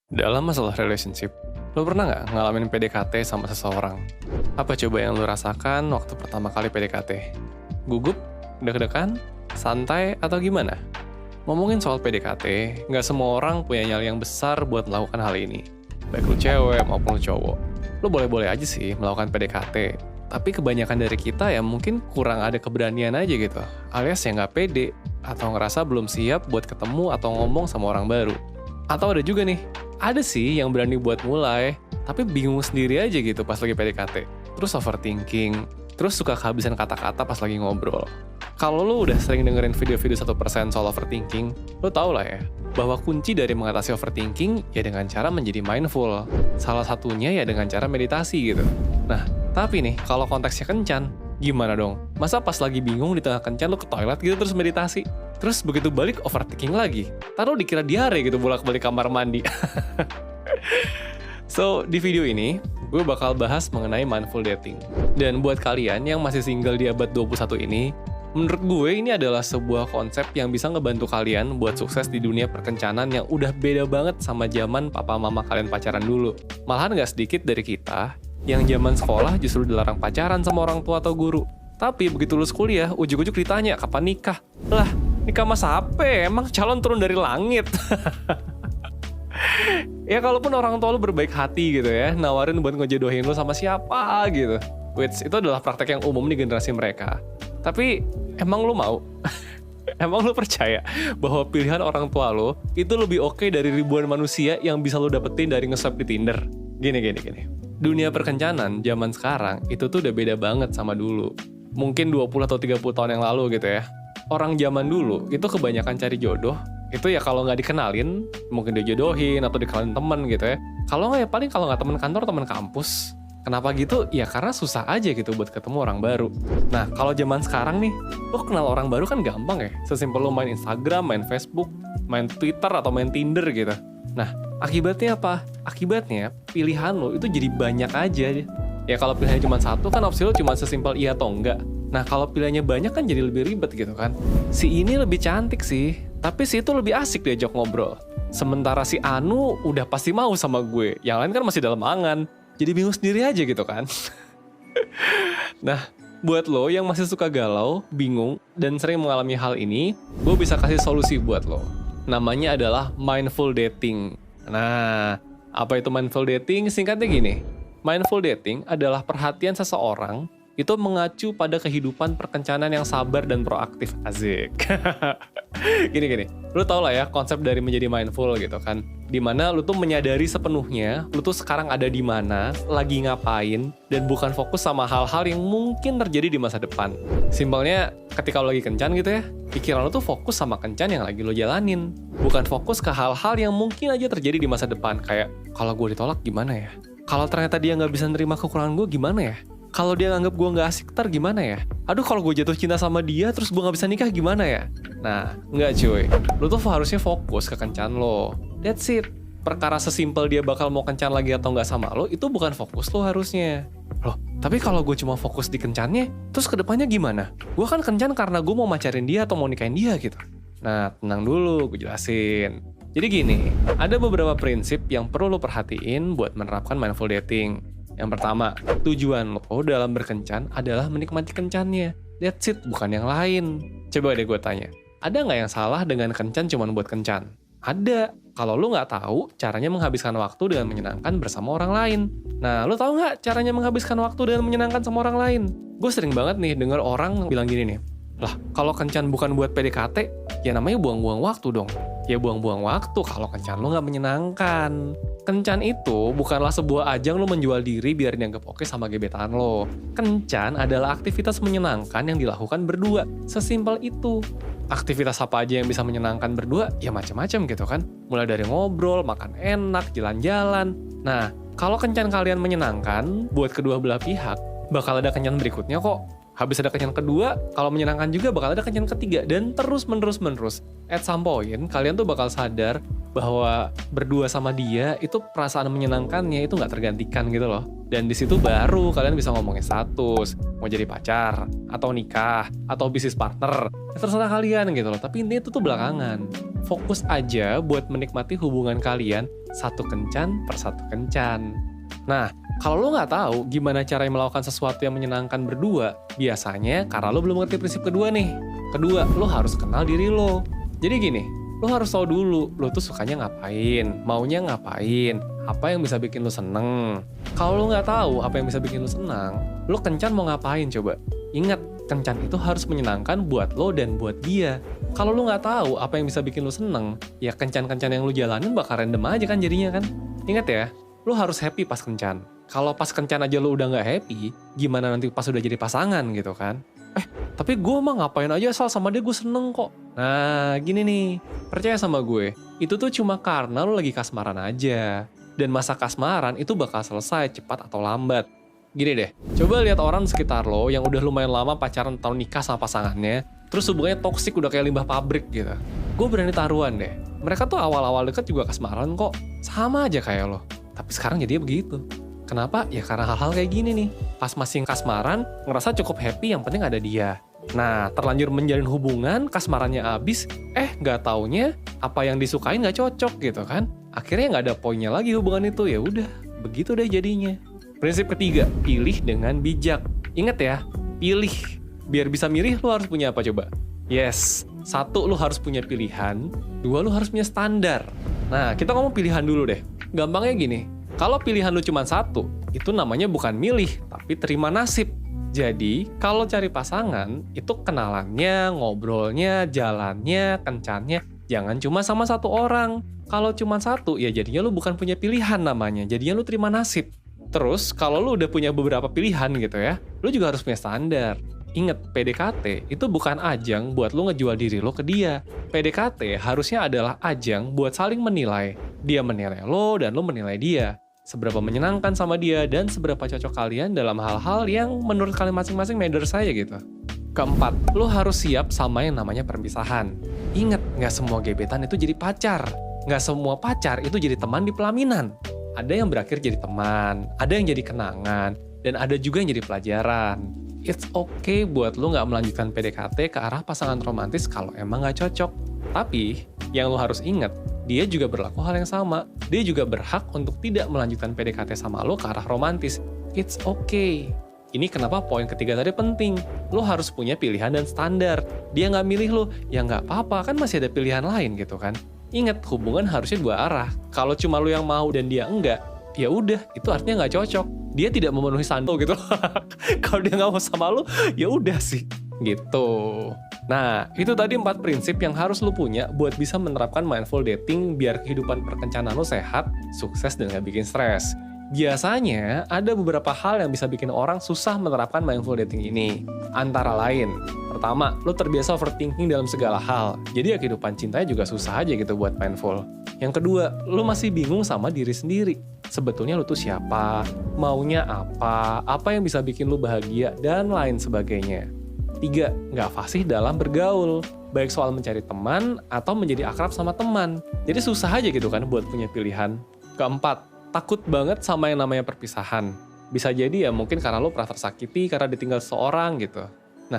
Dalam masalah relationship, lo pernah nggak ngalamin PDKT sama seseorang? Apa coba yang lo rasakan waktu pertama kali PDKT? Gugup? Deg-degan? Santai? Atau gimana? Ngomongin soal PDKT, nggak semua orang punya nyali yang besar buat melakukan hal ini. Baik lo cewek maupun lo cowok. Lo boleh-boleh aja sih melakukan PDKT, tapi kebanyakan dari kita ya mungkin kurang ada keberanian aja gitu. Alias ya nggak pede, atau ngerasa belum siap buat ketemu atau ngomong sama orang baru. Atau ada juga nih, ada sih yang berani buat mulai, tapi bingung sendiri aja gitu pas lagi PDKT. Terus overthinking, terus suka kehabisan kata-kata pas lagi ngobrol. Kalau lo udah sering dengerin video-video 1% soal overthinking, lo tau lah ya, bahwa kunci dari mengatasi overthinking ya dengan cara menjadi mindful. Salah satunya ya dengan cara meditasi gitu. Nah, tapi nih, kalau konteksnya kencan, gimana dong? Masa pas lagi bingung di tengah kencan lo ke toilet gitu terus meditasi? Terus begitu balik overthinking lagi. Taruh dikira diare gitu bolak-balik kamar mandi. So, di video ini, gue bakal bahas mengenai mindful dating. Dan buat kalian yang masih single di abad 21 ini, menurut gue ini adalah sebuah konsep yang bisa ngebantu kalian buat sukses di dunia perkencanan yang udah beda banget sama zaman papa mama kalian pacaran dulu. Malahan gak sedikit dari kita yang zaman sekolah justru dilarang pacaran sama orang tua atau guru. Tapi begitu lulus kuliah, ujuk-ujuk ditanya kapan nikah. Lah, nikah mas apa? Emang calon turun dari langit? Ya kalaupun orang tua lu berbaik hati gitu ya, nawarin buat ngejodohin lu sama siapa gitu. Which itu adalah praktek yang umum di generasi mereka. Tapi emang lu mau? Emang lu percaya bahwa pilihan orang tua lu itu lebih oke dari ribuan manusia yang bisa lu dapetin dari nge-swipe di Tinder? Gini. Dunia perkencanan zaman sekarang itu tuh udah beda banget sama dulu. Mungkin 20 atau 30 tahun yang lalu gitu ya. Orang zaman dulu itu kebanyakan cari jodoh, itu ya kalau nggak dikenalin, mungkin dijodohin atau dikenalin temen gitu ya. Kalau nggak ya paling kalau nggak teman kantor, teman kampus. Kenapa gitu? Ya karena susah aja gitu buat ketemu orang baru. Nah, kalau zaman sekarang nih, lo kenal orang baru kan gampang ya. Sesimpel lo main Instagram, main Facebook, main Twitter, atau main Tinder gitu. Nah, akibatnya apa? Akibatnya pilihan lo itu jadi banyak aja. Ya kalau pilihannya cuma satu kan opsi lo cuma sesimpel iya atau enggak. Nah kalau pilihannya banyak kan jadi lebih ribet gitu kan. Si ini lebih cantik sih, tapi si itu lebih asik diajak ngobrol. Sementara si Anu udah pasti mau sama gue, yang lain kan masih dalam angan. Jadi bingung sendiri aja gitu kan. Nah, buat lo yang masih suka galau, bingung, dan sering mengalami hal ini, gue bisa kasih solusi buat lo. Namanya adalah mindful dating. Nah, apa itu mindful dating? Singkatnya gini. Mindful dating adalah perhatian seseorang itu mengacu pada kehidupan perkencanan yang sabar dan proaktif. Asik. Gini. Lu tau lah ya konsep dari menjadi mindful gitu kan. Dimana lu tuh menyadari sepenuhnya, lu tuh sekarang ada di mana, lagi ngapain, dan bukan fokus sama hal-hal yang mungkin terjadi di masa depan. Simpelnya, ketika lu lagi kencan gitu ya, pikiran lu tuh fokus sama kencan yang lagi lu jalanin. Bukan fokus ke hal-hal yang mungkin aja terjadi di masa depan. Kayak, kalau gue ditolak gimana ya? Kalau ternyata dia nggak bisa nerima kekurangan gue gimana ya? Kalau dia nganggap gue nggak asik ntar gimana ya? Aduh kalau gue jatuh cinta sama dia terus gue nggak bisa nikah gimana ya? Nah, nggak cuy. Lu tuh harusnya fokus ke kencan lo. That's it. Perkara sesimpel dia bakal mau kencan lagi atau nggak sama lo, itu bukan fokus lo harusnya. Loh, tapi kalau gue cuma fokus di kencannya, terus kedepannya gimana? Gue kan kencan karena gue mau macarin dia atau mau nikahin dia gitu. Nah, tenang dulu, gue jelasin. Jadi gini, ada beberapa prinsip yang perlu lo perhatiin buat menerapkan mindful dating. Yang pertama, tujuan lo dalam berkencan adalah menikmati kencannya. That's it, bukan yang lain. Coba deh gue tanya, ada nggak yang salah dengan kencan cuma buat kencan? Ada. Kalau lo nggak tahu caranya menghabiskan waktu dengan menyenangkan bersama orang lain. Nah, lo tahu nggak caranya menghabiskan waktu dengan menyenangkan sama orang lain? Gue sering banget nih denger orang bilang gini nih, lah, kalau kencan bukan buat PDKT, ya namanya buang-buang waktu dong. Ya buang-buang waktu kalau kencan lo nggak menyenangkan. Kencan itu bukanlah sebuah ajang lo menjual diri biar dianggap oke sama gebetan lo. Kencan adalah aktivitas menyenangkan yang dilakukan berdua. Sesimpel itu. Aktivitas apa aja yang bisa menyenangkan berdua, ya macam-macam gitu kan. Mulai dari ngobrol, makan enak, jalan-jalan. Nah, kalau kencan kalian menyenangkan, buat kedua belah pihak, bakal ada kencan berikutnya kok. Habis ada kencan kedua, kalau menyenangkan juga bakal ada kencan ketiga, dan terus menerus. At some point, kalian tuh bakal sadar bahwa berdua sama dia itu perasaan menyenangkannya itu nggak tergantikan gitu loh. Dan di situ baru kalian bisa ngomongin status, mau jadi pacar, atau nikah, atau bisnis partner. Ya terserah kalian gitu loh, tapi ini itu tuh belakangan. Fokus aja buat menikmati hubungan kalian satu kencan per satu kencan. Nah, kalau lo nggak tahu gimana cara melakukan sesuatu yang menyenangkan berdua, biasanya karena lo belum ngerti prinsip kedua nih. Kedua, lo harus kenal diri lo. Jadi gini, lo harus tahu dulu, lo tuh sukanya ngapain, maunya ngapain, apa yang bisa bikin lo seneng. Kalau lo nggak tahu apa yang bisa bikin lo senang, lo kencan mau ngapain coba? Ingat, kencan itu harus menyenangkan buat lo dan buat dia. Kalau lo nggak tahu apa yang bisa bikin lo seneng, ya kencan-kencan yang lo jalanin bakal random aja kan jadinya kan. Ingat ya, lo harus happy pas kencan. Kalau pas kencan aja lo udah nggak happy, gimana nanti pas udah jadi pasangan gitu kan? Tapi gue mah ngapain aja asal sama dia gue seneng kok. Nah, gini nih, percaya sama gue, itu tuh cuma karena lo lagi kasmaran aja. Dan masa kasmaran itu bakal selesai cepat atau lambat. Gini deh, coba lihat orang di sekitar lo yang udah lumayan lama pacaran atau nikah sama pasangannya, terus hubungannya toksik udah kayak limbah pabrik gitu. Gue berani taruhan deh, mereka tuh awal-awal deket juga kasmaran kok, sama aja kayak lo. Tapi sekarang jadinya begitu. Kenapa? Ya karena hal-hal kayak gini nih. Pas masih kasmaran, ngerasa cukup happy yang penting ada dia. Nah, terlanjur menjalin hubungan, kasmarannya abis, nggak taunya apa yang disukain nggak cocok gitu kan. Akhirnya nggak ada poinnya lagi hubungan itu, ya udah, begitu deh jadinya. Prinsip ketiga, pilih dengan bijak. Ingat ya, pilih. Biar bisa milih, lu harus punya apa coba? Yes, 1, lu harus punya pilihan, 2, lu harus punya standar. Nah, kita ngomong pilihan dulu deh. Gampangnya gini, kalau pilihan lu cuma 1, itu namanya bukan milih, tapi terima nasib. Jadi, kalau cari pasangan, itu kenalannya, ngobrolnya, jalannya, kencannya, jangan cuma sama 1 orang. Kalau cuma 1, ya jadinya lu bukan punya pilihan namanya, jadinya lu terima nasib. Terus, kalau lu udah punya beberapa pilihan gitu ya, lu juga harus punya standar. Ingat, PDKT itu bukan ajang buat lu ngejual diri lo ke dia. PDKT harusnya adalah ajang buat saling menilai. Dia menilai lo dan lo menilai dia. Seberapa menyenangkan sama dia dan seberapa cocok kalian dalam hal-hal yang menurut kalian masing-masing matters saya gitu. Keempat, lo harus siap sama yang namanya perpisahan. Ingat, nggak semua gebetan itu jadi pacar. Nggak semua pacar itu jadi teman di pelaminan. Ada yang berakhir jadi teman, ada yang jadi kenangan, dan ada juga yang jadi pelajaran. It's okay buat lo nggak melanjutkan PDKT ke arah pasangan romantis kalau emang nggak cocok. Tapi, yang lo harus ingat, dia juga berlaku hal yang sama. Dia juga berhak untuk tidak melanjutkan PDKT sama lo ke arah romantis. It's okay. Ini kenapa poin ketiga tadi penting. Lo harus punya pilihan dan standar. Dia nggak milih lo, ya nggak apa-apa, kan masih ada pilihan lain gitu kan. Ingat, hubungan harusnya 2 arah. Kalau cuma lo yang mau dan dia enggak, ya udah, itu artinya nggak cocok. Dia tidak memenuhi standar gitu. Kalau dia nggak mau sama lo, ya udah sih. Gitu. Nah, itu tadi 4 prinsip yang harus lu punya buat bisa menerapkan mindful dating biar kehidupan perkencanan lu sehat, sukses, dan gak bikin stres. Biasanya, ada beberapa hal yang bisa bikin orang susah menerapkan mindful dating ini. Antara lain, pertama, lu terbiasa overthinking dalam segala hal. Jadi ya kehidupan cintanya juga susah aja gitu buat mindful. Yang kedua, lu masih bingung sama diri sendiri. Sebetulnya lu tuh siapa, maunya apa yang bisa bikin lu bahagia, dan lain sebagainya. 3, nggak fasih dalam bergaul, baik soal mencari teman atau menjadi akrab sama teman. Jadi susah aja gitu kan buat punya pilihan. 4, takut banget sama yang namanya perpisahan. Bisa jadi ya mungkin karena lo pernah tersakiti karena ditinggal seseorang gitu.